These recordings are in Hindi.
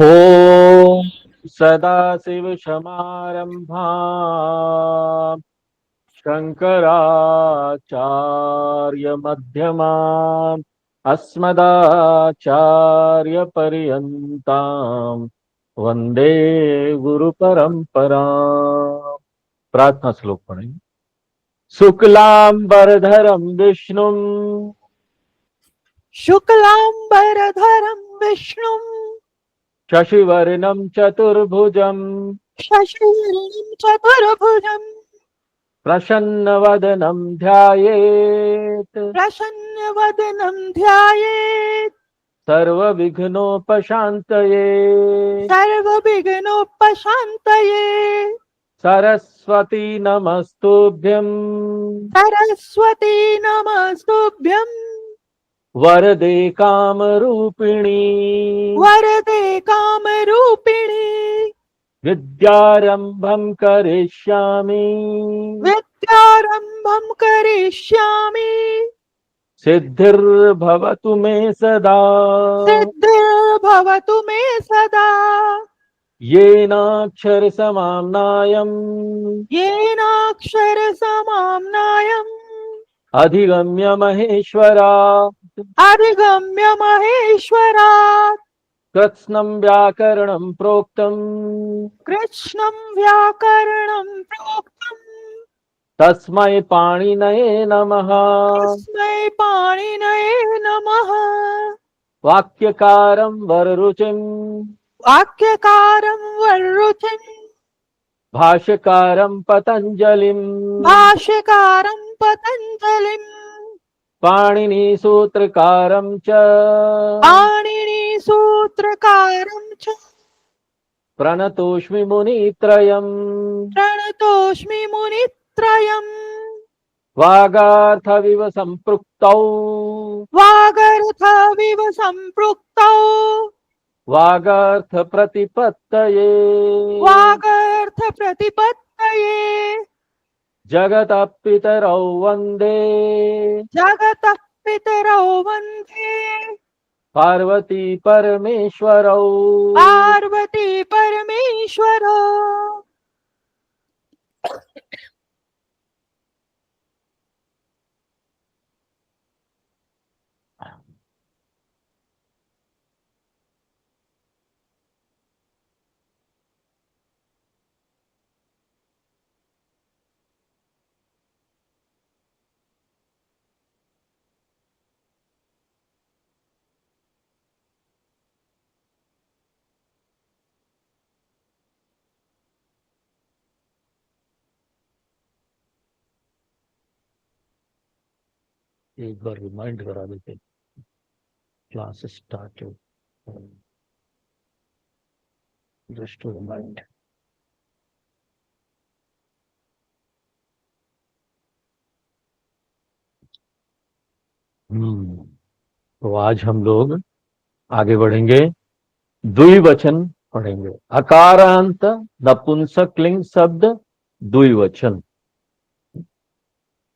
ॐ सदाशिवसमारम्भाम् शङ्कराचार्यमध्यमाम् अस्मदाचार्यपर्यन्ताम् वन्दे गुरुपरम्पराम्। प्रार्थना श्लोक पढ़ेंगे। शुक्लांबरधरं विष्णुं शुक्लांबरधरं विष्णुं शशिवर्णं चतुर्भुजम् शशिवर्णं चतुर्भुजं प्रसन्नवदनं ध्यायेत् प्रसन्नवदनं ध्यायेत् सर्वविघ्नोपशान्तये। सर्वविघ्नोपशान्तये। सरस्वती नमस्तुभ्यं सरस्वती नमस्तुभ्यं वरदे कामरूपिणी वरदे कामरूपिणी। विद्यारम्भं करिष्यामि विद्यारम्भं करिष्यामि। सिद्धिर्भवतु मे सदा सिद्धिर्भवतु मे सदा। येनाक्षरसमाम्नायम् येनाक्षरसमाम्नायम् अधिगम्य महेश्वरात् अधिगम्य महेश्वरात् कृत्स्नं व्याकरणं प्रोक्तम् कृष्णं व्याकरणं प्रोक्तम् तस्मै पाणिनये नमः। तस्मै पाणिनये नमः। वाक्यकारं वररुचिं वाक्यकारं वररुचिं भाष्यकारं पतञ्जलिम् भाष्यकारं पतञ्जलिं पाणिनिसूत्रकारं च पाणिनिसूत्रकारं च प्रणतोऽस्मि मुनित्रयम्। प्रणतोऽस्मि मुनित्रयम्। वागार्थविव सम्पृक्तौ वागर्थविव सम्पृक्तौ वागार्थप्रतिपत्तये वागर्थप्रतिपत्तये जगतः पितरौ वन्दे जगतः पितरौ वन्दे पार्वती परमेश्वरौ। पार्वती परमेश्वरौ। एक बार रिमाइंड करा देते class start just to remind. तो आज हम लोग आगे बढ़ेंगे, द्विवचन पढ़ेंगे। अकारांत नपुंसकलिंग शब्द द्विवचन।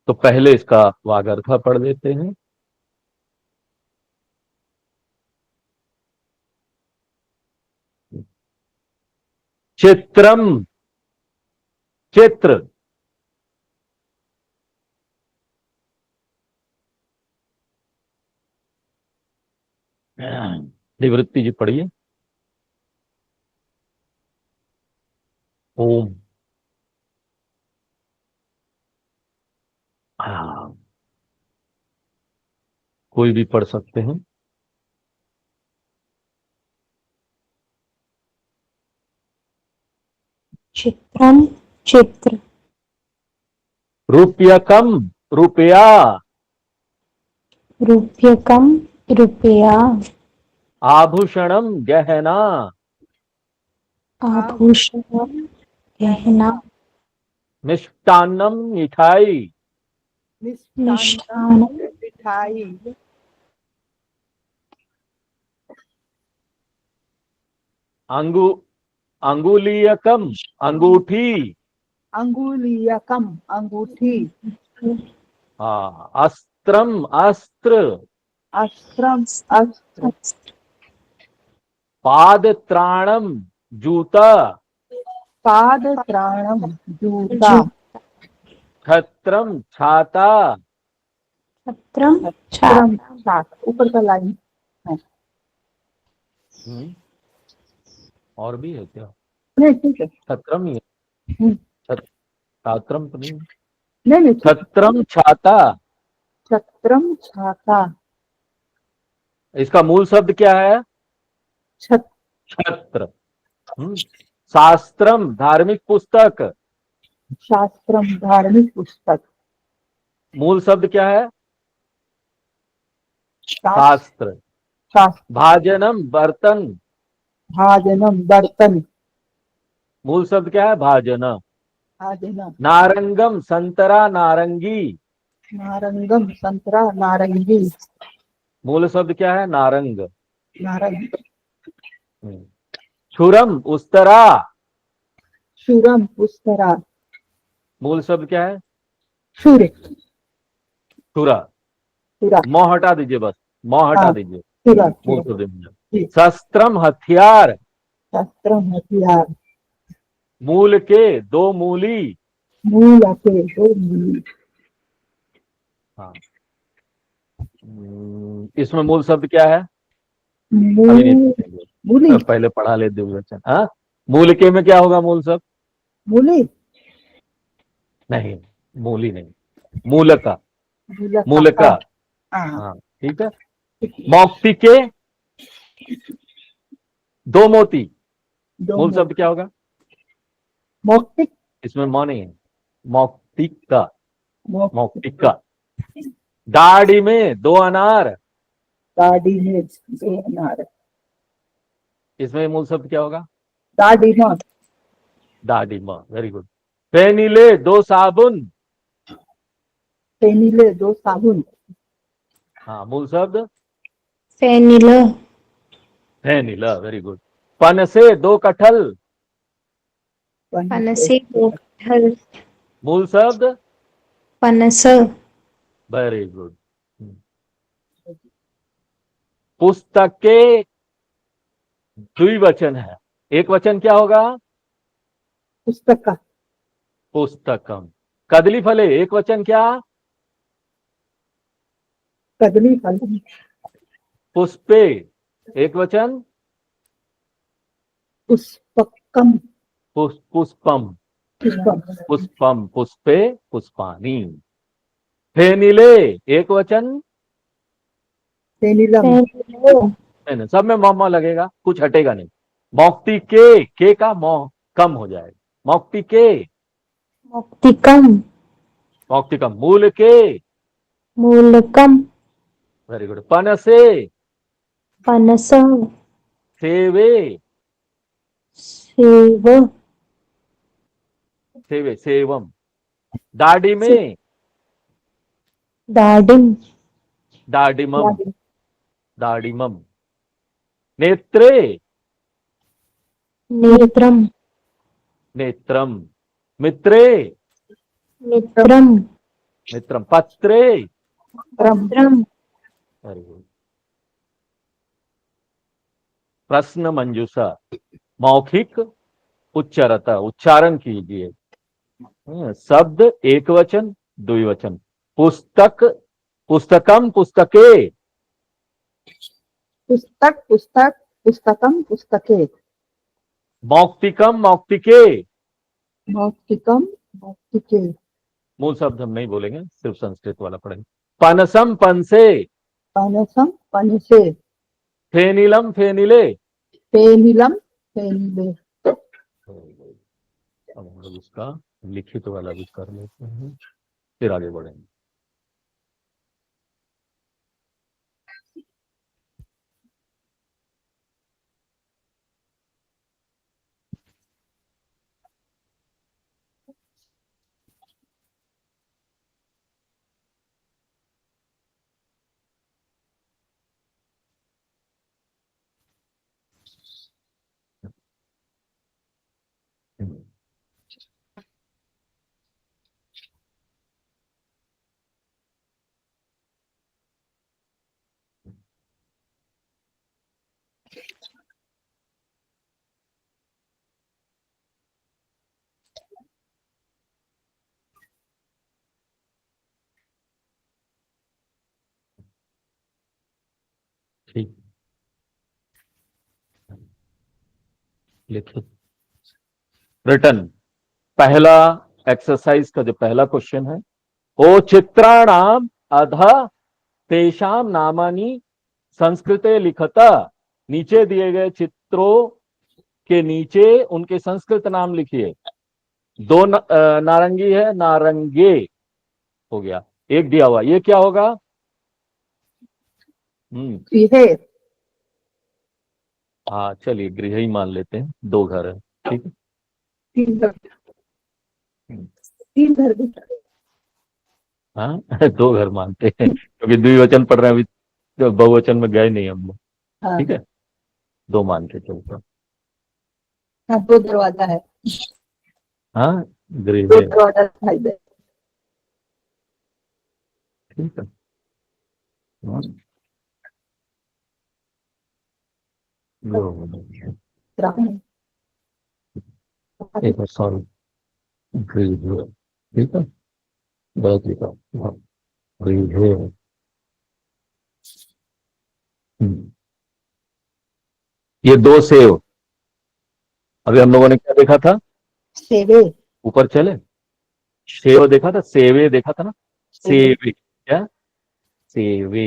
तो पहले इसका वागर्था पढ़ देते हैं। चित्रम चित्र, निवृत्ति जी पढ़िए। ओम। हाँ, कोई भी पढ़ सकते हैं। चित्रम चित्र, रूप्यकम रुपया, रूप्यकम रुपया, आभूषणम गहना, आभूषण गहना, मिष्टान्नम मिठाई, मिष्टान मिठाई, अंगु अंगुलीयकम अंगूठी, अंगुलीयकम अंगूठी, अस्त्रम अस्त्र, अस्त्रम अस्त्र, पाद त्राणम जूता, पाद त्राणम जूता, छत्रम छाता, छत्रम छत्रम छाता, छाता, ऊपर का लाइन है। और भी है क्या? नहीं ठीक है। छत्रम ही है, हम्म, छात्रम तो नहीं। नहीं नहीं ठीक है। छत्रम छाता, छत्रम छाता, इसका मूल शब्द क्या है? छत छत्र। हम्म। शास्त्रम धार्मिक पुस्तक, शास्त्रम धार्मिक पुस्तक, मूल शब्द क्या है? शास्त्र, शास्त्र। शास्त्र, भाजनम बर्तन, भाजनम बर्तन, मूल शब्द क्या है? भाजन। भाजनम, नारंगम संतरा नारंगी, नारंगम संतरा नारंगी, मूल शब्द क्या है? नारंग। नारंग, छुरम उस्तरा, शूरम पुस्तरा, मूल शब्द क्या है? सूर्य, छुरा। पूरा, मोह हटा दीजिए, बस मोह हटा हाँ दीजिए, पूरा मूल पूरा, शब्द में। ठीक। शस्त्रम हथियार, शस्त्रम हथियार, मूल के दो मूली। मूल आके दो मूल, हाँ। इसमें मूल शब्द क्या है? अभी नहीं मूल, मूली, पूछेंगे, पहले पढ़ा ले द्विवचन। हाँ, मूल के में क्या होगा मूल शब्द? मूली, नहीं, मूली नहीं, मूलका। मूलका, मूलका। हाँ, हाँ, ठीक है। मौक्ति के दो मोती, दो मूल मूल, शब्द क्या होगा? मौक्तिक, इसमें मौ नहीं है, मौक्तिका। मौक्तिक, मौक्तिका। दाढ़ी में दो अनार, दाढ़ी में दो अनार, इसमें मूल शब्द क्या होगा? दाढ़ी में, दाढ़ी में, वेरी गुड। पेनीले दो साबुन, पेनीले दो साबुन, हाँ, मूल शब्द फेनिल, पेनीला, वेरी गुड। पन से दो कटहल, पनस, पनसे दो कटहल, मूल शब्द पनस, वेरी गुड। पुस्तक के द्विवचन है, एक वचन क्या होगा? पुस्तक, पुस्तकम। कदली फले एक वचन क्या? कदली फल, पुष्पे एक वचन? पुष्पकम, पुष्पम। पुष्पम, पुष्पम पुष्पे पुष्पानी। फेनिले एक वचन? पेनीलम, फेनिल, नहीं नहीं, सब में मोह लगेगा, कुछ हटेगा नहीं। मौक्ति के का मोह कम हो जाएगा। मौक्ति के, मौक्तिकम, मौक्तिकम। मूल के, मूलकम, वेरी गुड। पन से, पनस, सेवे, सेव, सेवे सेवम। दाढ़ी में दाडिम, दाढ़िमम, दाढ़िमम। नेत्रे, नेत्रम, नेत्रम। मित्रे, मित्रम, मित्रम। पत्रे, त्रम, पत्रम, वेरी गुड। प्रश्न मंजूषा, मौखिक उच्चारता, उच्चारण कीजिए। शब्द एक वचन द्विवचन। पुस्तक, पुस्तकम, पुस्तके। पुस्तक, पुस्तक, पुस्तकम, पुस्तके, मौक्तिकम, मौक्तिके। मौक्तिकम, मौक्तिके, मूल शब्द हम नहीं बोलेंगे, सिर्फ संस्कृत वाला पढ़ेंगे। पनसम, पनसे। पनसम, पनसे, फेनिलम, फेनिले। पेनीलम, पेनीले, अब हम लोग इसका लिखित वाला भी कर लेते हैं, फिर आगे बढ़ेंगे। ठीक, लिखिए। रिटर्न। पहला एक्सरसाइज का जो पहला क्वेश्चन है, ओ चित्राणाम अध तेषाम नामानी संस्कृते लिखता। नीचे दिए गए चित्रों के नीचे उनके संस्कृत नाम लिखिए। दो नारंगी है, नारंगे हो गया। एक दिया हुआ, ये क्या होगा? गृहे, हाँ चलिए गृह ही मान लेते हैं, 2 घर है। ठीक है। तीन घर, हम्म, तीन घर भी। हाँ 2 घर मानते हैं क्योंकि द्विवचन पढ़ रहे हैं अभी, तो बहुवचन में गए नहीं हम लोग। हाँ ठीक है, 2 मान के चलते हैं। हाँ, दो दरवाजा है, हाँ गृह। दो दरवाजा दिखाई दे। ठीक है। हाँ, ग्रामीण, एक बार सॉरी, गृह। ठीक है, गलत लिखा। हाँ, गृह। ये 2 सेव। अभी हम लोगों ने क्या देखा था? सेवे, ऊपर चले, सेव देखा था, सेवे देखा था ना। सेवे, सेवे क्या? सेवे।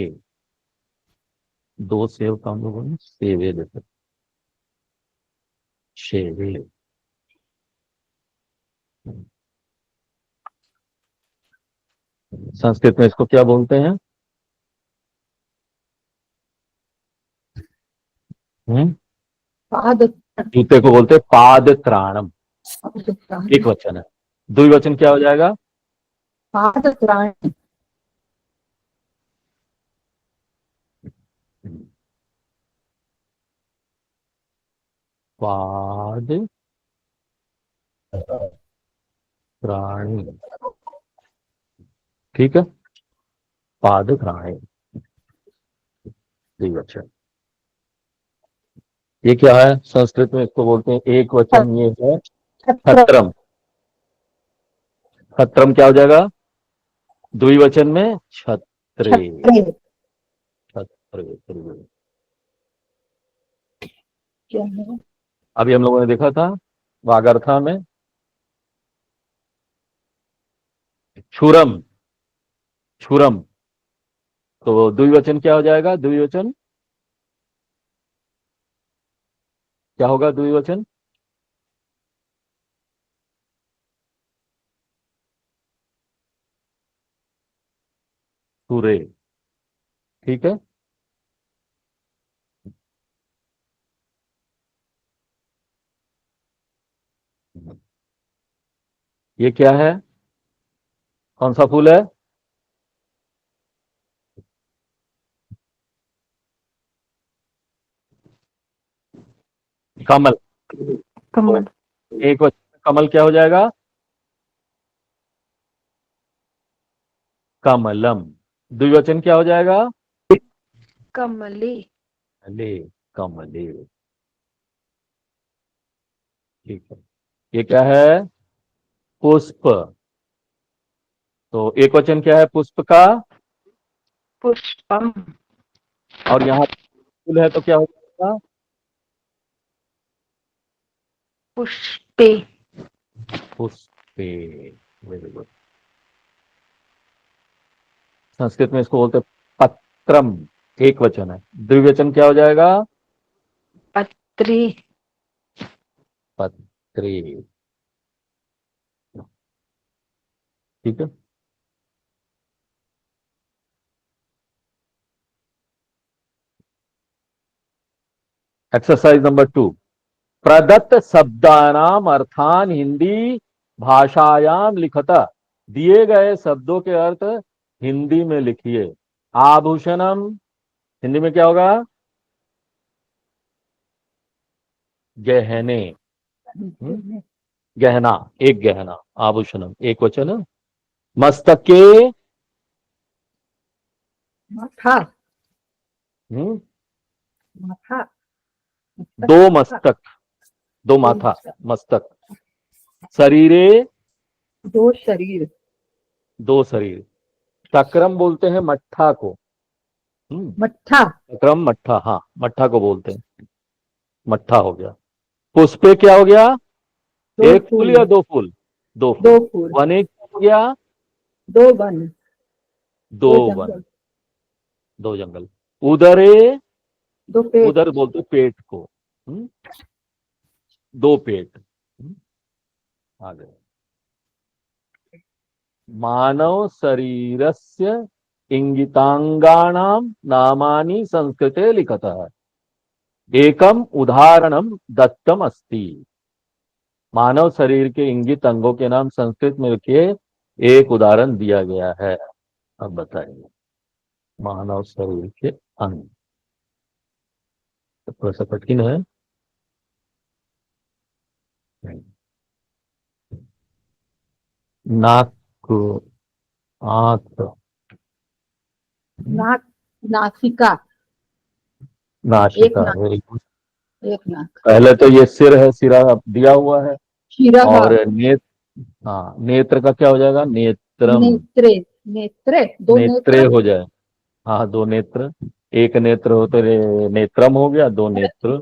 2 सेव का हम लोगों ने सेवे देखा। सेवे। संस्कृत में इसको क्या बोलते हैं? हम्म पाद, जूते को बोलते हैं पाद त्राणम। एक वचन है। द्विवचन क्या हो जाएगा? पाद त्राण, पाद त्राणी। ठीक है, पाद त्राणी द्विवचन। ये क्या है? संस्कृत में इसको बोलते हैं एक वचन, ये है छत्र, छत्रम। छत्रम क्या हो जाएगा द्विवचन में? छत्रे। छत्रे, छत्रे। क्या है? अभी हम लोगों ने देखा था वागर्था में छुरम। छुरम, तो द्विवचन क्या हो जाएगा? द्विवचन क्या होगा? द्विवचन सूरे। ठीक है। ये क्या है? कौन सा फूल है? कमल। तो कमल, एक वचन कमल क्या हो जाएगा? कमलम। द्विवचन क्या हो जाएगा? कमली, ले, कमले। ठीक है। ये क्या है? पुष्प। तो एक वचन क्या है पुष्प का? पुष्पम, और यहाँ फूल है तो क्या हो जाएगा? पुष्पे, पुष्पे। Very good. संस्कृत में इसको बोलते हैं पत्रम। एक वचन है। द्विवचन क्या हो जाएगा? पत्री, पत्रे। ठीक है। Exercise number 2। प्रदत्त शब्दानाम अर्थान हिंदी भाषायाम लिखता। दिए गए शब्दों के अर्थ हिंदी में लिखिए। आभूषणम हिंदी में क्या होगा? गहने। गहना, एक गहना। आभूषणम एक वचन है। मस्तके। माथा, हम्म, माथा, 2 मस्तक, 2 माथा, मस्तक। शरीरे, दो शरीर, 2 शरीर। चक्रम बोलते हैं मट्ठा को। मट्ठा क्रम मट्ठा, हाँ मट्ठा को बोलते हैं, मट्ठा हो गया। पुष्पे क्या हो गया? दो एक फूल फूल या दो फूल? दो दो फूल। फूल वने क्या हो गया? दो वन दो दो वन, जंगल दो जंगल। उदरे, दो पेट उदर बोलते पेट को। हम्म, दो पेट। आगे, मानव शरीरस्य इंगितांगानां नामानि संस्कृते लिखतः। एकम उदाहरणम दत्तम अस्ति। मानव शरीर के इंगित अंगों के नाम संस्कृत में लिखिए, एक उदाहरण दिया गया है। अब बताइए, मानव शरीर के अंग, तो थोड़ा सा कठिन है। नाक, आंख, नाक नासिका एक नासिका, नाक वेरी गुड। एक नाक पहले तो ये सिर है, सिरा दिया हुआ है। शिरः और हाँ, नेत्र का क्या हो जाएगा? नेत्रम। नेत्रे नेत्रे दो नेत्रे नेत्र हो जाए, हाँ दो नेत्र। एक नेत्र हो तो नेत्रम हो गया, दो नेत्र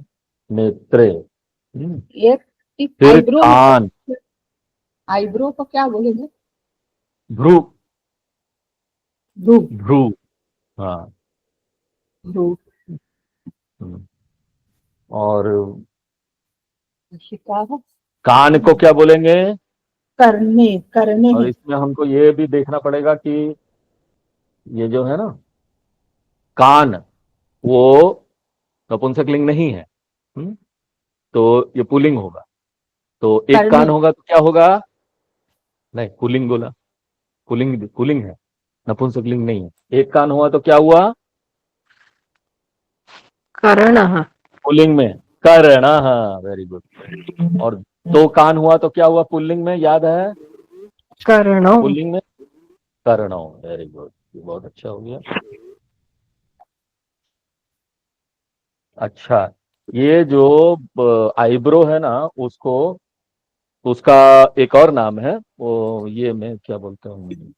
नेत्रे। एक फिर आईब्रो कान, आईब्रो को क्या बोलेंगे भ्रू, भ्रू भ्रू, हाँ। भ्रू हम्म, और नासिका कान को क्या बोलेंगे? करने करने और हैं इसमें हमको ये भी देखना पड़ेगा कि ये जो है ना कान, वो नपुंसकलिंग नहीं है। तो ये पुल्लिंग होगा। तो एक करने कान होगा तो क्या होगा? नहीं, पुल्लिंग बोला, पुल्लिंग पुल्लिंग है, नपुंसकलिंग नहीं है। एक कान हुआ तो क्या हुआ? करणः पुल्लिंग में कर्ण, हाँ वेरी गुड। और दो कान हुआ तो क्या हुआ पुल्लिंग में, याद है? कर्णो पुल्लिंग में कर्णो, वेरी गुड, ये बहुत अच्छा हो गया। अच्छा, ये जो आईब्रो है ना, उसको, उसका एक और नाम है, वो ये मैं क्या बोलता हूँ,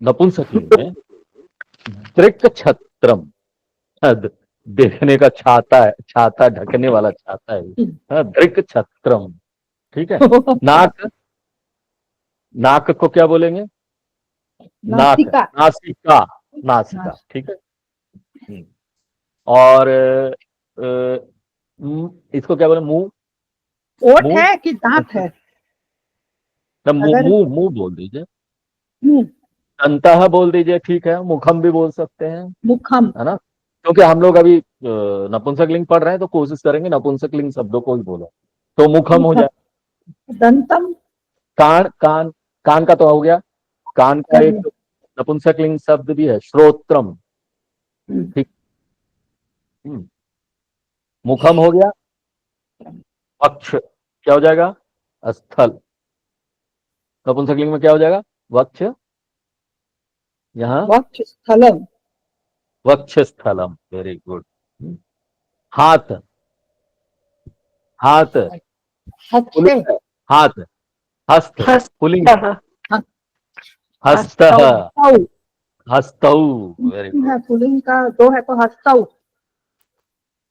नपुंसकलिंग में दृक् छत्रम। देखने का छाता है, छाता ढकने वाला छाता है। हाँ, दृक् छत्रम। ठीक है। नाक, नाक को क्या बोलेंगे? नाक, नासिका नासिका, नासिका, नास- ठीक है। और इसको क्या बोले? मुंह, ओठ मुंह, है कि दांत है ना मुंह, अगर मुंह मुंह बोल दीजिए। मुंह अंतः बोल दीजिए, ठीक है। मुखम भी बोल सकते हैं, मुखम है ना? क्योंकि हम लोग अभी नपुंसकलिंग पढ़ रहे हैं, तो कोशिश करेंगे नपुंसकलिंग शब्दों को ही बोलो। तो मुखम हो मुखम जाए। दंतम कान, कान, कान का तो हो गया। कान का कर्म एक नपुंसकलिंग शब्द भी है, श्रोत्रम। ठीक। हम्म, मुखम हो गया। वक्ष क्या हो जाएगा? स्थल। नपुंसकलिंग में क्या हो जाएगा? वक्ष, यहाँ वक्ष स्थलम वक्ष स्थलम, वेरी गुड। हाथ, हाथ हस्त पुल्लिंग है। हाथ, हस्त पुल्लिंग है। हस्तः हस्त, हस्तौ हस्तौ हस्तौ, वेरी गुड। है पुलिंग का दो है तो हस्तौ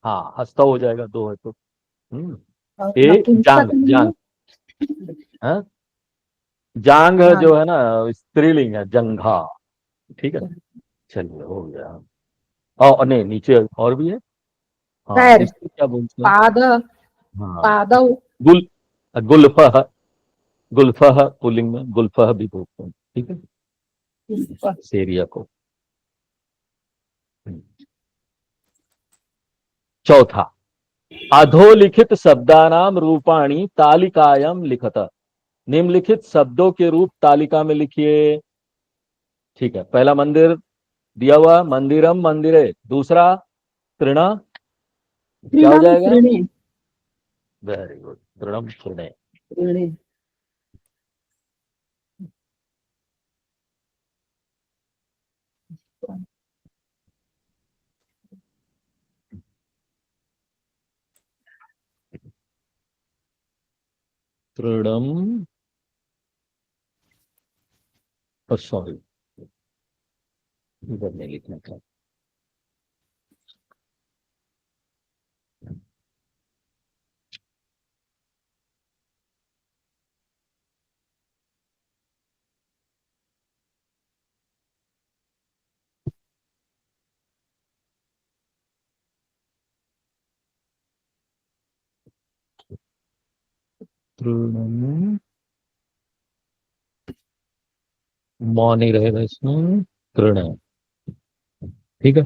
हाँ, हस्तौ हो जाएगा, दो है तो। हम्म, और ए नपुंसक जांग, लिंग जांग, हाँ? जांग जान जो है ना, स्त्रीलिंग है, जंघा। ठीक है, चलिए हो गया। और नहीं, नीचे और भी है। हाँ, पैर इसको क्या बोलते हैं? पाद हाँ, पादौ गुल, गुल्फह, गुल्फह पुल्लिंग में गुल्फह भी बोलते हैं। ठीक है, इस एरिया को। चौथा, अधोलिखित शब्दानाम रूपाणी तालिकायाम लिखत। निम्नलिखित शब्दों के रूप तालिका में लिखिए। ठीक है, पहला मंदिर दिया हुआ, मंदिरम मंदिरे। दूसरा तृण, क्या हो तृणम जाएगा? तृणे वेरी गुड, तृणम तृणे। तृणे तृणम, सॉरी, इधर नहीं लिखना था। तृणम, मौन ही रहेगा इसमें, तृण, ठीक है।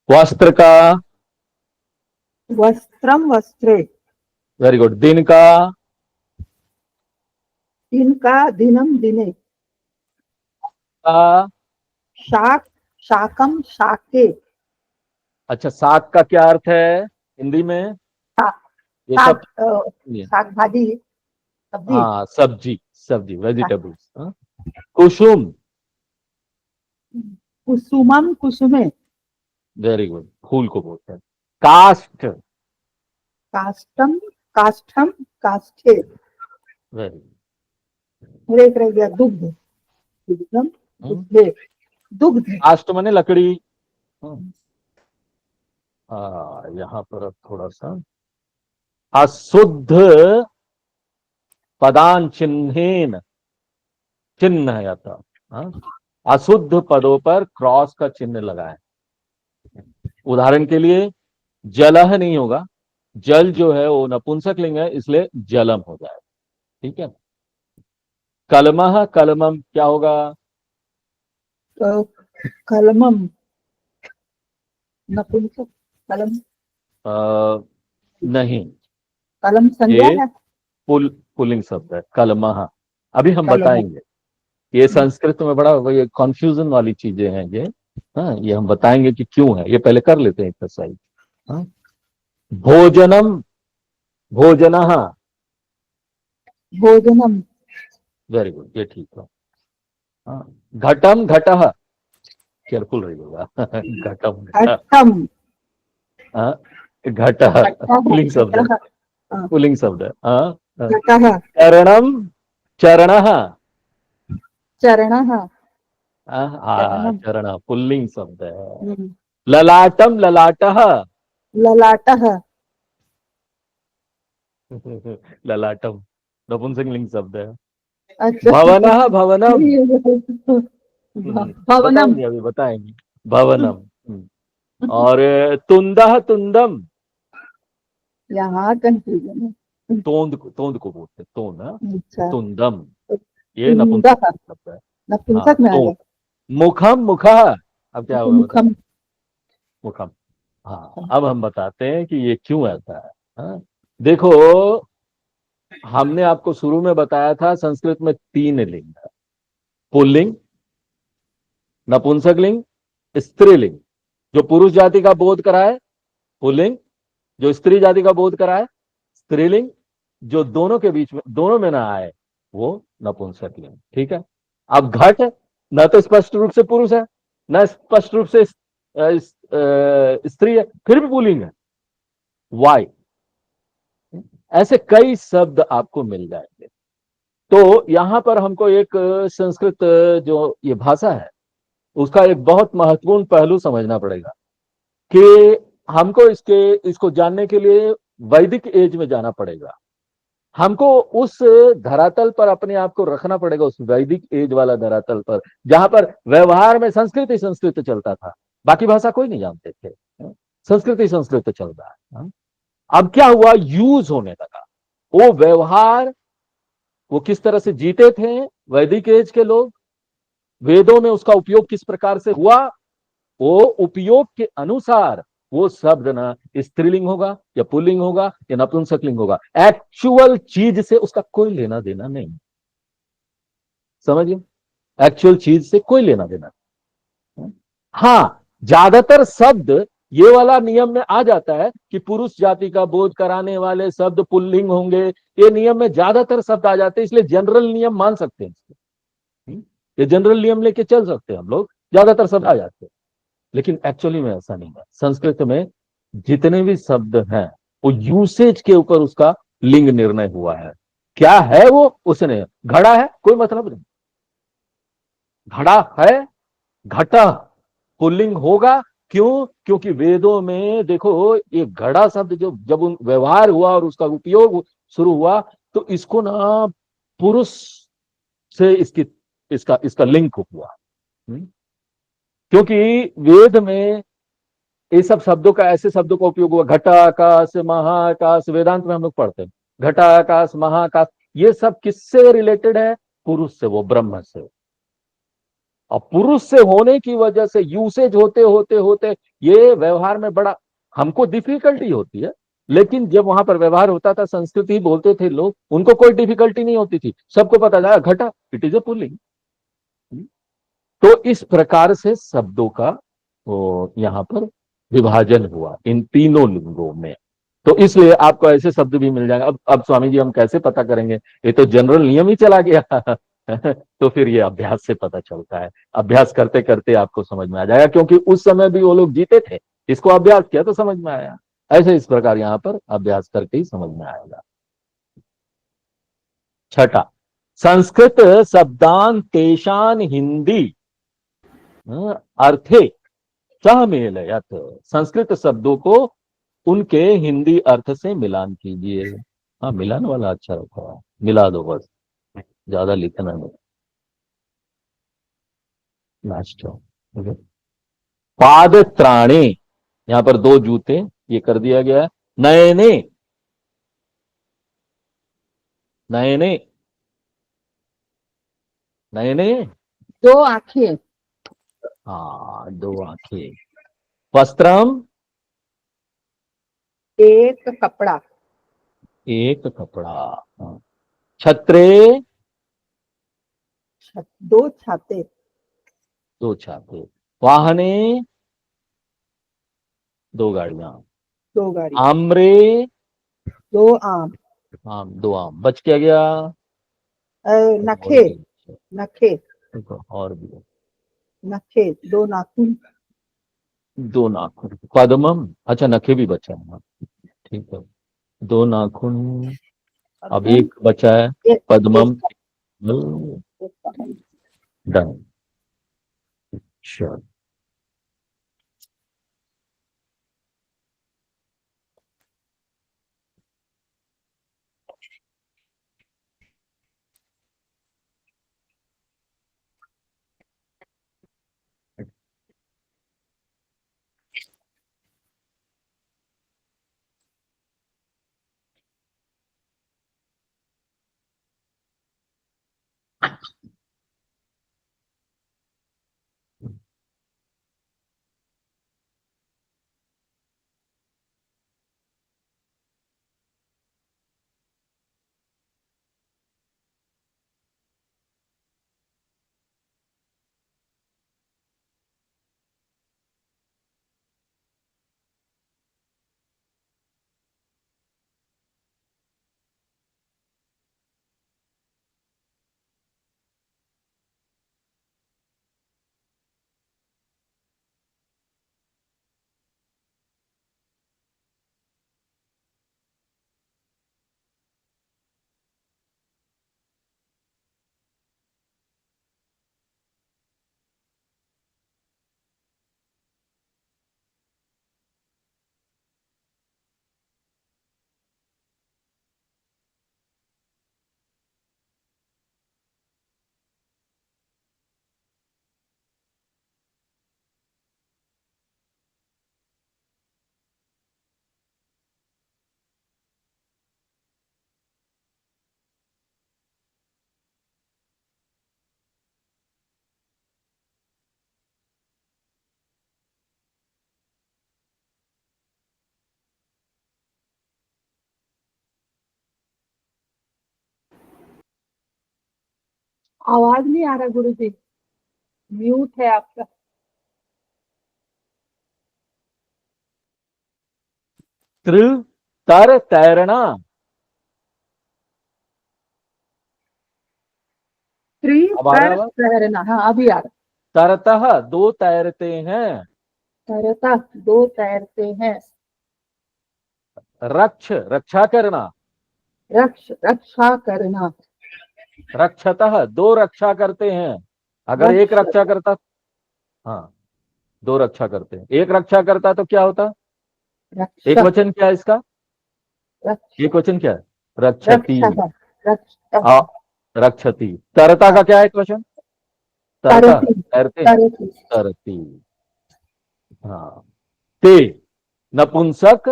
वस्त्र का, वस्त्रम वस्त्रे, वेरी गुड। दिन का, दिन का दिनम दिने, का, शाक शाकम शाके, अच्छा साग का क्या अर्थ है हिंदी में? शा- ये सब, शाक शाक भाजी सब्जी, हाँ सब्जी, सब्जी, वेजिटेबल्स। कुसुम, कुसुमम कुसुमे, वेरी गुड, फूल को बोलते हैं। काष्ठ, काष्टम काष्ठम काष्ठे, वेरी और एक रह गया दुग्ध, दुग्धम गुड। दुग्धे, दुग्ध, काष्ठ माने लकड़ी। हम्म, यहाँ पर अब थोड़ा सा अशुद्ध पदान चिन्हेन, चिन्ह है आता, हाँ? अशुद्ध पदों पर क्रॉस का चिन्ह लगाए। उदाहरण के लिए जलह नहीं होगा, जल जो है वो नपुंसक लिंग है, इसलिए जलम हो जाए, ठीक है। कलमह, कलमम क्या होगा? तो कलमम नपुंसक, कलम, आ, नहीं, कलम संज्ञा ये है, पुल्लिंग शब्द है कलमह। अभी हम कलम, बताएंगे, ये संस्कृत में बड़ा ये कंफ्यूजन वाली चीजें हैं ये। हाँ, ये हम बताएंगे कि क्यों है, ये पहले कर लेते हैं एक्सरसाइज। हाँ, भोजनम, भोजनः, भोजनम, वेरी गुड, ये ठीक है। हाँ, घटम घटः, केयरफुल रहिएगा। घटम घटः, घट्टम, हाँ, घटः पुल्लिंग शब्द है, घटः, पुल्लिंग शब्द है। हाँ, हाँ। घटः, चरणम, चरणः, चरणः, हाँ, चरणम, चरण पुल्लिंग शब्द है। ललाटम, ललाटः, ललाटः, ललाटम नपुंसकलिंग शब्द है। अच्छा, भवनः, भवनम, भवनम, बताएंगे, अभी बताएंगे। भवनम। और तुंदह, तुंदम, यहाँ कंफ्यूजन है, तोंद को बोलते हैं, तोंद, हाँ? अच्छा, तुंदम, ये तुंदः, नपुंसक शब्द है। हाँ, नपुंसक में आ तोंद। गया, मुखम, मुखः, अब क्या होगा बताओ? मुखम, मुखम। हाँ, अब हम बताते हैं कि ये क्यों ऐसा है। हाँ? देखो, हमने आपको शुरू में बताया था संस्कृत में 3 लिंग है, पुल्लिंग, नपुंसक लिंग, स्त्रीलिंग। जो पुरुष जाति का बोध कराए पुल्लिंग, जो स्त्री जाति का बोध कराए स्त्रीलिंग, जो दोनों के बीच में, दोनों में ना आए वो नपुंसक लिंग, ठीक है। अब घट न तो स्पष्ट रूप से पुरुष है, न स्पष्ट रूप से स्त्री है, फिर भी पुल्लिंग है। वाई? ऐसे कई शब्द आपको मिल जाएंगे। तो यहां पर हमको एक संस्कृत जो ये भाषा है उसका एक बहुत महत्वपूर्ण पहलू समझना पड़ेगा कि हमको इसको जानने के लिए वैदिक एज में जाना पड़ेगा। हमको उस धरातल पर अपने आप को रखना पड़ेगा, उस वैदिक एज वाला धरातल पर, जहां पर व्यवहार में संस्कृत ही संस्कृत चलता था, बाकी भाषा कोई नहीं जानते थे, संस्कृत ही संस्कृत चल रहा है। अब क्या हुआ, यूज होने लगा वो व्यवहार, वो किस तरह से जीते थे वैदिक एज के लोग, वेदों में उसका उपयोग किस प्रकार से हुआ, वो उपयोग के अनुसार वो शब्द ना स्त्रीलिंग होगा या पुल्लिंग होगा या नपुंसकलिंग होगा, एक्चुअल चीज से उसका कोई लेना देना नहीं। समझिए, एक्चुअल चीज से कोई लेना देना नहीं। हाँ, ज्यादातर शब्द ये वाला नियम में आ जाता है कि पुरुष जाति का बोध कराने वाले शब्द पुल्लिंग होंगे, ये नियम में ज्यादातर शब्द आ जाते हैं, इसलिए जनरल नियम मान सकते हैं इसको। ये जनरल नियम लेके चल सकते हैं हम लोग, ज्यादातर शब्द आ जाते हैं। लेकिन एक्चुअली में ऐसा नहीं है। संस्कृत में जितने भी शब्द हैं वो यूसेज के ऊपर उसका लिंग निर्णय हुआ है। क्या है वो, उसने घड़ा है कोई मतलब नहीं, घड़ा है, घटा पुल्लिंग होगा, क्यों? क्योंकि वेदों में देखो ये घड़ा शब्द जो जब व्यवहार हुआ और उसका उपयोग शुरू हुआ तो इसको ना पुरुष से इसका इसका लिंक हुआ। क्योंकि वेद में ये सब शब्दों का, ऐसे शब्दों का उपयोग हुआ, घटा, आकाश, महाआकाश, वेदांत में हम लोग पढ़ते हैं, घटाकाश, महाकाश, ये सब किससे रिलेटेड है? पुरुष से, वो ब्रह्म से। और पुरुष से होने की वजह से यूसेज होते होते होते ये व्यवहार में बड़ा हमको डिफिकल्टी होती है, लेकिन जब वहां पर व्यवहार होता था, संस्कृत ही बोलते थे लोग, उनको कोई डिफिकल्टी नहीं होती थी, सबको पता था घटा, इट इज ए पुल्लिंग। तो इस प्रकार से शब्दों का वो यहां पर विभाजन हुआ इन तीनों लिंगों में। तो इसलिए आपको ऐसे शब्द भी मिल जाएंगे। अब स्वामी जी हम कैसे पता करेंगे? ये तो जनरल नियम ही चला गया। तो फिर ये अभ्यास से पता चलता है, अभ्यास करते करते आपको समझ में आ जाएगा, क्योंकि उस समय भी वो लोग जीते थे, इसको अभ्यास किया तो समझ में आया। ऐसे इस प्रकार यहां पर अभ्यास करके ही समझ में आएगा। छठा, संस्कृत शब्दान तेषान हिंदी अर्थे सहमेलयत। संस्कृत शब्दों को उनके हिंदी अर्थ से मिलान कीजिए। हाँ, मिलान वाला अच्छा रखा है, मिला दो बस, ज्यादा लिखना नहीं। लास्ट पाद त्राणे, यहां पर दो जूते ये कर दिया गया है। नयने, नयने, नयने, दो आंखें। हाँ, दो आंखें। वस्त्रम, एक कपड़ा। एक कपड़ा। हाँ। छत्रे, दो छाते। दो छाते। वाहने, दो गाड़ियां। दो गाड़ी। आम्रे, दो आम। आम, दो आम। बच क्या गया? और नखे। भी, नखे। और भी नखे, दो नाखून। दो नाखून। पद्मम, अच्छा नखे भी बचा है, हाँ, ठीक है। दो नाखून, अब एक बचा है। एक पद्मम, एक डन। श्योर। आवाज नहीं आ रहा गुरु जी, म्यूट है आपका। त्र, तर, तैरना। त्रि अब आ रहा तर है? तैरना, हाँ अभी आ रहा। तरतः, दो तैरते हैं। तरता, दो तैरते हैं। रक्ष, रक्षा करना। रक्षा करना। रक्षतः, दो रक्षा करते हैं। अगर एक रक्ष रक्षा करता, हाँ, दो रक्षा करते हैं। एक रक्षा करता तो क्या होता? एक रक्षा। वचन क्या है इसका? रक्ष एक वचन क्या है? रक्षति। रक्षा। रक्षा। आ, रक्षति। तरता का क्या है एक वचन? तरता, तरती। तैरते हैं। तरती। तरती, हाँ। ते, नपुंसक,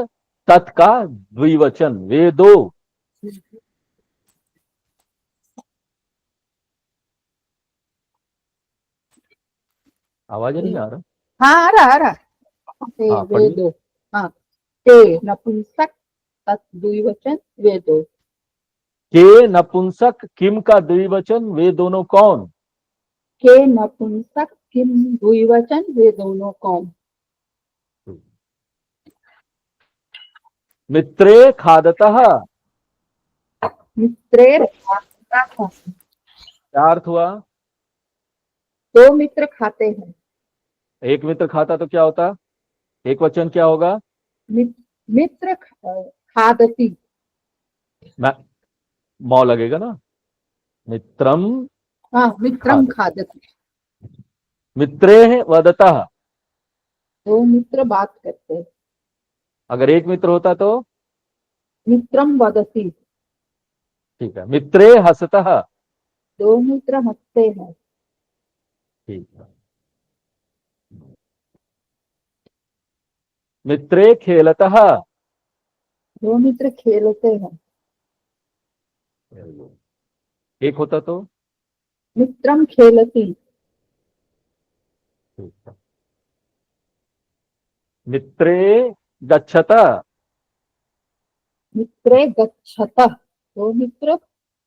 तत् का द्विवचन, वे दो आवाज नहीं आ रहा? हाँ, आ रहा ते हाँ, वे पढ़िए। दो। हाँ, ते नपुंसक तद्विवचन वे दो। के नपुंसक किम का द्विवचन वे दोनों कौन? के नपुंसक किम द्विवचन वे दोनों कौन? मित्रे खादतः मित्रेर खादतः। क्या अर्थ हुआ? दो मित्र खाते हैं। एक मित्र खाता तो क्या होता? एक वचन क्या होगा? मित्र खादती। मैं मौ लगेगा ना। मित्रम हाँ, मित्रम खादति। खादती। मित्रे वदतः। दो मित्र बात करते हैं। अगर एक मित्र होता तो मित्रम वदती। ठीक है। मित्रे हसतः। दो मित्र हंसते हैं। ठीक है। मित्रे खेलतः। दो मित्र खेलते हैं। एक होता तो मित्रम खेलती। ठीक है। मित्रे गच्छत। मित्रे गच्छतः। दो मित्र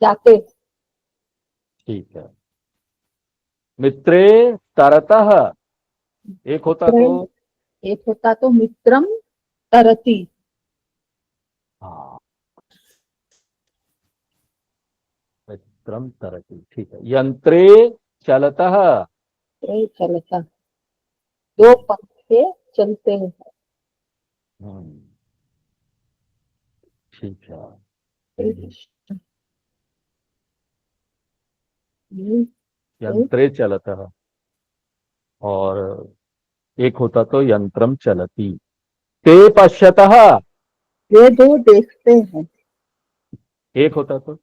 जाते हैं। ठीक है। मित्रे तरतः। एक होता मित्रे, तो एक होता तो मित्रम तरती। हाँ, मित्रम तरति। ठीक है। यंत्रे चलतः। मित्रे चलता। दो पंखे चलते हैं। हम्म, ठीक है। ये यंत्रे चलतः और एक होता तो यंत्रम चलति। ते पश्यतः। दो देखते हैं। एक होता तो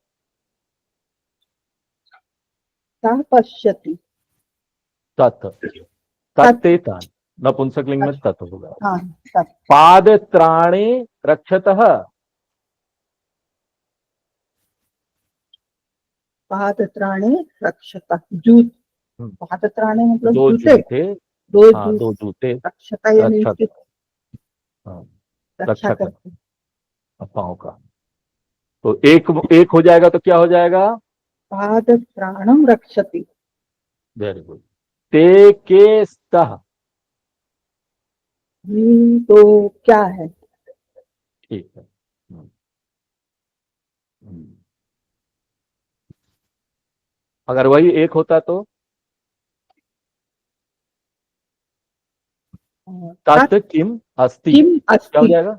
सह पश्यति। तत्। तत्। तत्ते तान नपुंसकलिंग में तत् होगा। हाँ, तत्। पाद त्राणे रक्षतः। पादत्राणे रक्षता। जूत। हम्म, पादत्राणे मतलब दो जूते। जूते। दो हाँ, जूत। दो जूते। रक्षता यानी रक्षा उसकी कर। हाँ, रक्षा रक्षा कर करते। पाँव का। तो एक एक हो जाएगा तो क्या हो जाएगा? पादत्राणम रक्षति। Very good. ते के स्तः। तो क्या है? ठीक है। हम्म। अगर वही एक होता तो तत् तत् किम अस्ति। किम क्या हो अस्ति। जाएगा?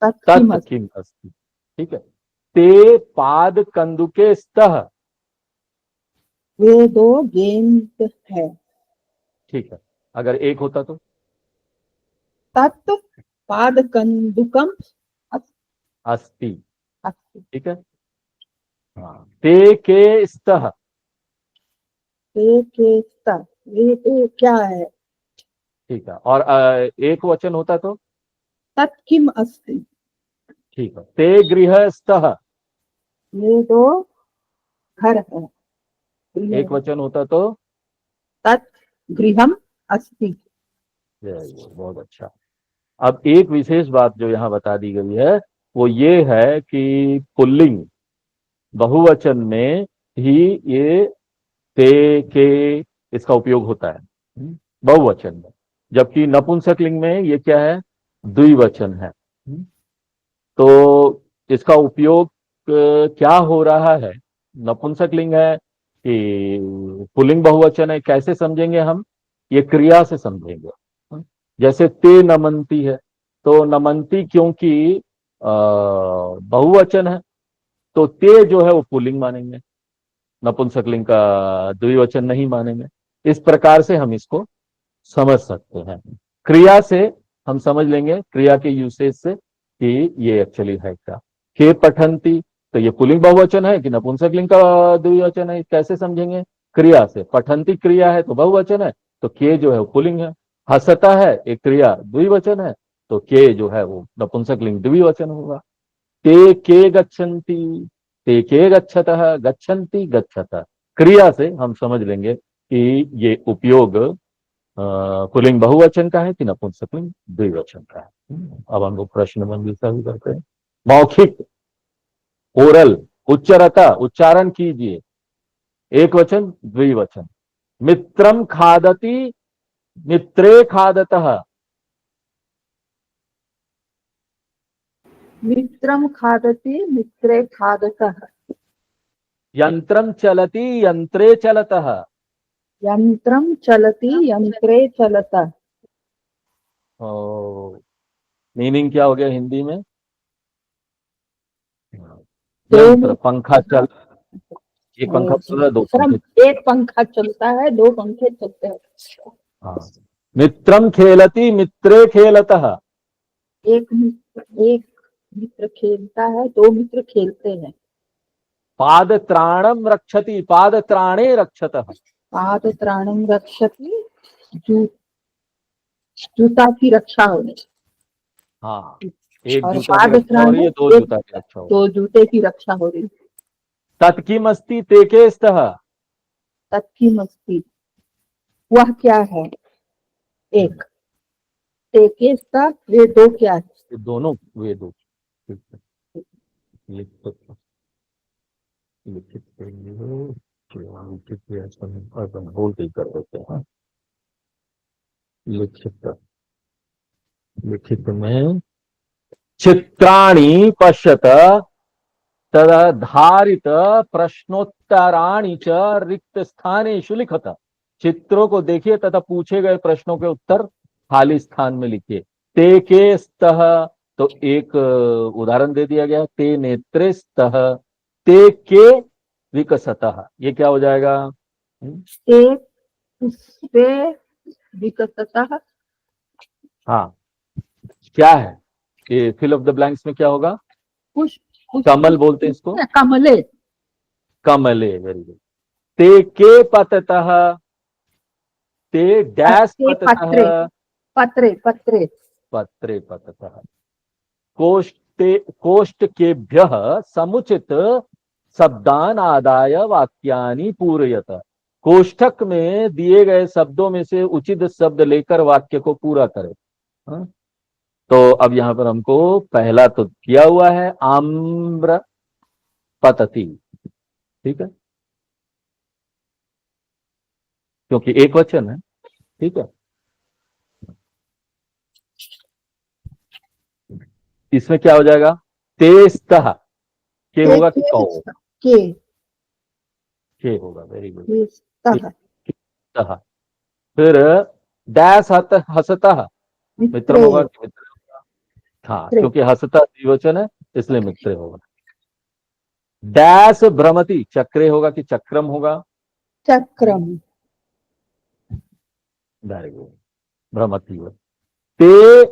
तत् किम तत् अस्ति। किम अस्ति। ठीक है। ते पाद कंदुके स्तः। वे दो गेंद है। ठीक है। अगर एक होता तो तत् पाद कंदुकम अस्ति। अस्ति। ठीक है। हाँ, ते के स्तः। ते के स्तः। वे तो क्या है? ठीक है। और एक वचन होता तो तत् किम अस्ति। ठीक है। ते गृहस्थः। ये दो घर है। एक वचन होता तो तत् गृहम अस्ति। बहुत अच्छा। अब एक विशेष बात जो यहाँ बता दी गई है वो ये है कि पुल्लिंग बहुवचन में ही ये ते के इसका उपयोग होता है बहुवचन में। जबकि नपुंसकलिंग में ये क्या है? द्विवचन है। तो इसका उपयोग क्या हो रहा है? नपुंसकलिंग है कि पुल्लिंग बहुवचन है, कैसे समझेंगे हम? ये क्रिया से समझेंगे। जैसे ते नमंती है तो नमंती क्योंकि बहुवचन है तो ते जो है वो पुल्लिंग मानेंगे, नपुंसकलिंग का द्विवचन नहीं मानेंगे। इस प्रकार से हम इसको समझ सकते हैं। क्रिया से हम समझ लेंगे, क्रिया के यूसेज से, कि ये एक्चुअली है क्या। के पठंती तो ये पुल्लिंग बहुवचन है कि नपुंसकलिंग का द्विवचन है, कैसे समझेंगे? क्रिया से। पठंती क्रिया है तो बहुवचन है तो के जो है वो पुल्लिंग है। हसता है एक क्रिया द्विवचन है तो के जो है वो नपुंसकलिंग द्विवचन होगा। ते के गच्छन्ति ते के गच्छतः, गच्छन्ति, गच्छतः। क्रिया से हम समझ लेंगे कि ये उपयोग पुल्लिंग बहुवचन का है कि नपुंसकलिंग द्विवचन का है। अब हम लोग प्रश्न मंजूषा भी करते हैं। मौखिक, ओरल, उच्चरता, उच्चारण कीजिए। एक वचन, द्विवचन। मित्रम खादति, मित्रे खादतः। मित्रम खादति मित्रे खादतः। यंत्रम चलति, यंत्रे चलतः। यंत्रम चलति यंत्रे चलतः। मीनिंग क्या हो गया हिंदी में? दो यंत्र, पंखा चल, एक पंखा चल रहा है, दो मित्रम, पंखे। एक पंखा चलता है, दो पंखे चलते हैं। हाँ। मित्रम खेलति, मित्रे खेलतः। एक मित्र खेलता है, दो मित्र खेलते हैं। पाद त्राणम रक्षति, पाद त्राणे रक्षतः। पाद त्राणम रक्षति, जूता की रक्षा होने। हाँ, एक और जूता की पाद रक्षा हो रही है, दो जूता की रक्षा हो रही दो जूते की रक्षा हो रही। है। तत्किमस्ति तेके स्तः। तत्की मस्ती, वह क्या है? एक तेकेस्ता, वे दो क्या है? ये दोनों, वे दो। ठीक है। लिखित लिखित बोल के कर देते हैं। लिखित, लिखित में चित्राणि पश्यत तदधारित प्रश्नोत्तराणि च रिक्त स्थानेषु लिखत। चित्रों को देखिए तथा पूछे गए प्रश्नों के उत्तर खाली स्थान में लिखिए। ते के स्तः, तो एक उदाहरण दे दिया गया, ते नेत्रे स्तः, ते के विकसतः। ये क्या हो जाएगा? ते पुष्पे विकसतः। हाँ, क्या है ये? फिल ऑफ द ब्लैंक्स में क्या होगा? पुष्प, कमल बोलते हैं इसको, कमले। कमले। Very good. ते के पततः, ते डैश ते पत्रे, पततः, पत्रे पत्रे। पत्रे पततः। कोष्ठे, कोष्ठकेभ्यः समुचित शब्दान आदाय वाक्यानि पूरयत। कोष्ठक में दिए गए शब्दों में से उचित शब्द लेकर वाक्य को पूरा करें। हाँ? तो अब यहां पर हमको पहला तो किया हुआ है, आम्र पतति। ठीक है, क्योंकि एक वचन है। ठीक है, इसमें क्या हो जाएगा? तेस्तः, के होगा कि कहो? के के होगा। Very good. स्तः, तः। फिर डैश हत हसतः, मित्रम मित्रे होगा कि मित्र होगा? हाँ, मित्रे। क्योंकि हसता द्विवचन है इसलिए मित्र होगा। डैश भ्रमति, चक्रे होगा कि चक्रम होगा? चक्रम। वेरी गुड, भ्रमति होगा। ते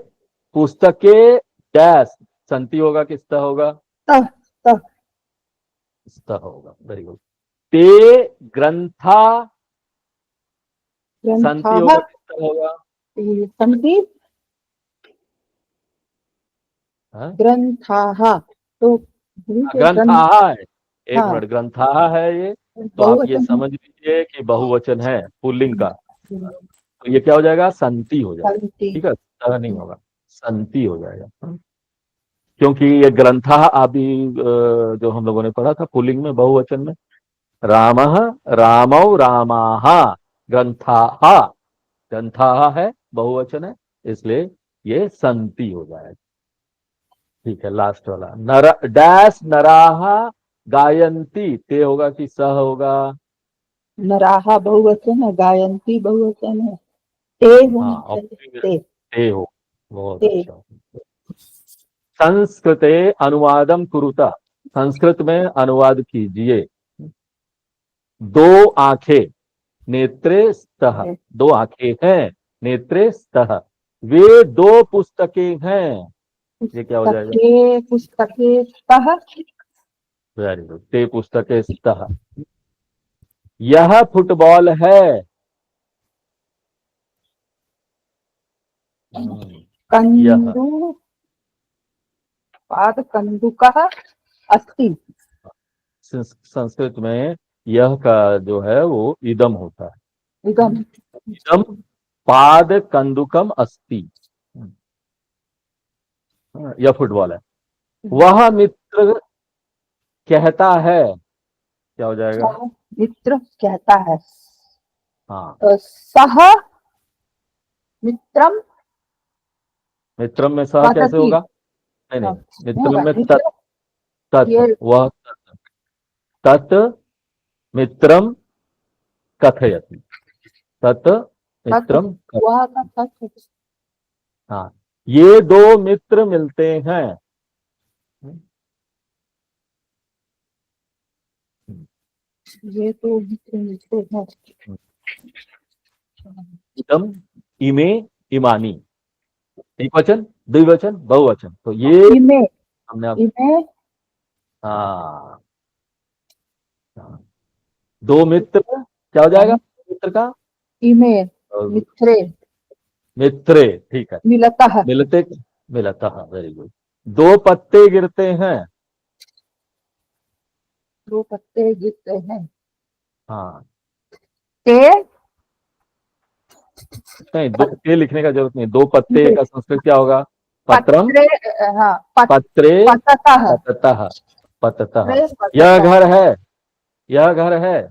पुस्तके डैश, संति होगा कि स्तः होगा? तः तः। स्तः होगा। Very good. ते ग्रंथा, संति ग्रंथाः होगा कि स्तः होगा? सन्ति। हाँ? ग्रंथाः तो ग्रंथाः है। एक हाँ, मिनट, ग्रंथाः है ये, तो आप ये बहुवचन है। समझ लीजिए कि बहुवचन है पुल्लिंग का। तो ये क्या हो जाएगा? संति हो जाएगा। सन्ति। ठीक है, स्तः नहीं होगा, संति हो जाएगा। हाँ? क्योंकि ये ग्रंथाः अभी जो हम लोगों ने पढ़ा था पुल्लिंग में, बहुवचन में, रामः, रामौ, रामाः, ग्रंथाः। ग्रंथाः है, बहुवचन है, इसलिए ये संति हो जाएगा। ठीक है, लास्ट वाला, नर डैश नराह गायंती, ते होगा कि सह होगा? नराः बहुवचन है, गायंती बहुवचन है। ते हाँ, होना और चाहिए। ते ते हो। बहुत ते अच्छा। संस्कृते अनुवादम कुरुता, संस्कृत में अनुवाद कीजिए। दो आंखें, नेत्रे स्तः, दो आंखें हैं, नेत्रे स्तः। वे दो पुस्तकें हैं। ये क्या हो जाएगा? पुस्तके पुस्तके स्तः। Very good. ते पुस्तके स्तः। यह फुटबॉल है। यह, कन्दु पाद कन्दुकः अस्ति। संस्कृत में यह का जो है वो इदम होता है। इदम इदम पाद कंदुकम अस्ति। यह फुटबॉल है। वह मित्र कहता है, क्या हो जाएगा? वह मित्र कहता है। हाँ, सह मित्रम मित्रम में सह कैसे वदति। होगा? नहीं नहीं, मित्रम में मित्र तत्, ये वह तत् मित्रम कथयति। तत् मित्रम वह का सच। हाँ, ये दो मित्र मिलते हैं। ये तो मित्र मित्र है। इदम इमे इमानी। एक वचन, द्विवचन, बहुवचन। तो ये इमे हमने इमे हाँ, हाँ। दो मित्र क्या हो जाएगा मित्र का? इमे और मित्रे मित्रे, ठीक है। मिलतः मिलते, मिलता है, वेरी गुड। दो पत्ते गिरते हैं। दो पत्ते गिरते हैं। हाँ, ते नहीं, दो के लिखने का जरूरत नहीं। दो पत्ते का संस्कृत क्या होगा? पत्रम, पत्रे हाँ पत्रे, पततः पततः, पततः। पत्रे यह पततः। घर है, यह घर है।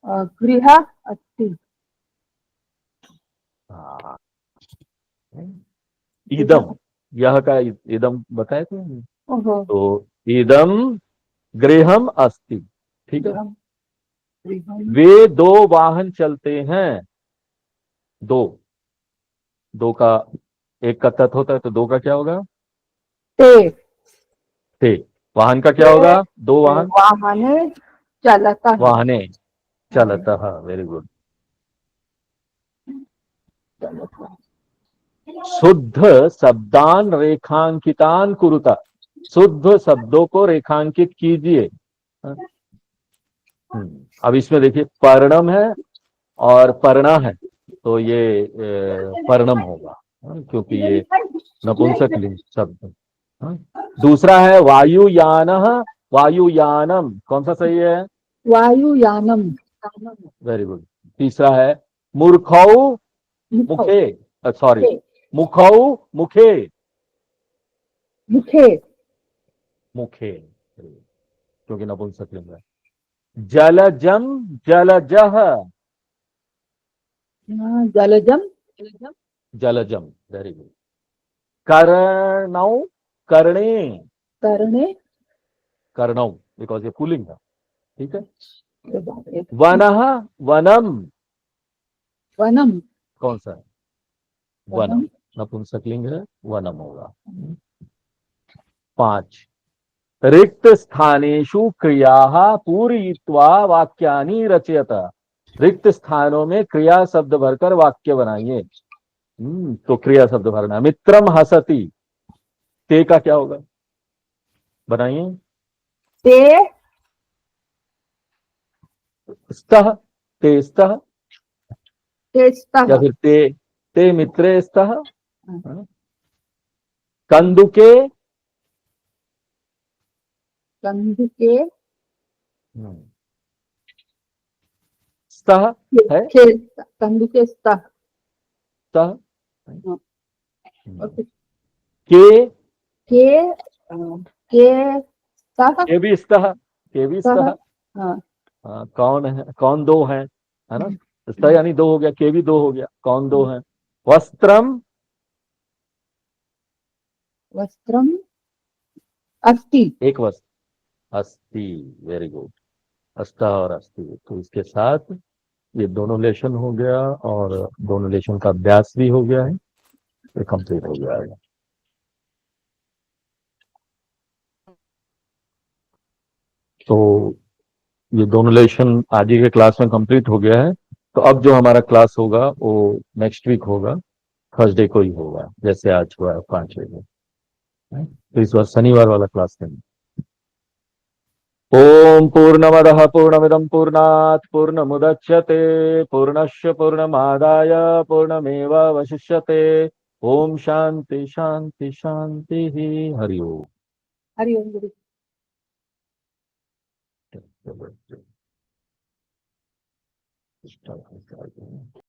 गृह अस्ति। हाँ, इदम, यह का इदम बताए थे। ओहो तो इदम गृहम अस्ति, ठीक है। गृहम गृहम वे दो वाहन चलते हैं। दो, दो का एक का तत् होता है, तो दो का क्या होगा? ते थे। वाहन का क्या ते होगा? दो वाहन, वाहने चलतः वाहने चलता है, वेरी गुड। चलतः। शुद्ध शब्दान रेखांकितान कुरुता। शुद्ध शब्दों को रेखांकित कीजिए। अब इसमें देखिए, पर्णम है और पर्णा है, तो ये पर्णम होगा, क्योंकि ये नपुंसकलिंग शब्द। दूसरा है वायुयान, वायुयानम, कौन सा सही है? वायुयानम वेरी गुड। तीसरा है मूर्खौ मुखे, सॉरी, मुखौ मुखे, मुखे मुखे, क्योंकि नपुंसकलिंग है। जलजम जलजह, जलजम जलजम, वेरी गुड। कर्णौ कर्णे, करणे कर्णौ, बिकॉज ये पुलिंग है, ठीक है। वनः वनम, वनम कौन सा है? वनम, नपुंसकलिंग है, वनम होगा। 5, रिक्त स्थानेषु क्रियाः पूरयित्वा वाक्यानि रचयत। रिक्त स्थानों में क्रिया शब्द भरकर वाक्य बनाइए। तो क्रिया शब्द भरना। मित्रम हसति, ते का क्या होगा? बनाइए। ते स्तः, ते स्तः, तेस्तः या फिर ते मित्रे स्तः। कंदुके, कंदुके स्तः है, कंदुके स्तः स्तः। ओके के के के स्तः के भी स्तः, के भी स्तः। हाँ कौन है? कौन दो है ना? स्तः यानी दो हो गया, के भी दो हो गया, कौन दो है? वस्त्रम, वस्त्रम अस्ति एक वस्त्र, अस्ति, वेरी गुड। अस्तः और अस्ति, तो इसके साथ ये दोनों लेशन हो गया और दोनों लेशन का अभ्यास भी हो गया है, ये कंप्लीट हो जाएगा। तो ये दोनों लेशन आज ही के क्लास में कंप्लीट हो गया है। तो अब जो हमारा क्लास होगा वो नेक्स्ट वीक होगा, थर्सडे को ही होगा, जैसे आज हुआ है 5 बजे। तो इस बार शनिवार वाला क्लास नहीं। ओम पूर्णमदः पूर्णमिदं पूर्णात् पूर्णमुदच्यते पूर्णस्य पूर्णमादाय पूर्णमेवावशिष्यते। ओम शांति शांति शांति। हरि ओम। हरि ओम गुरु। चलो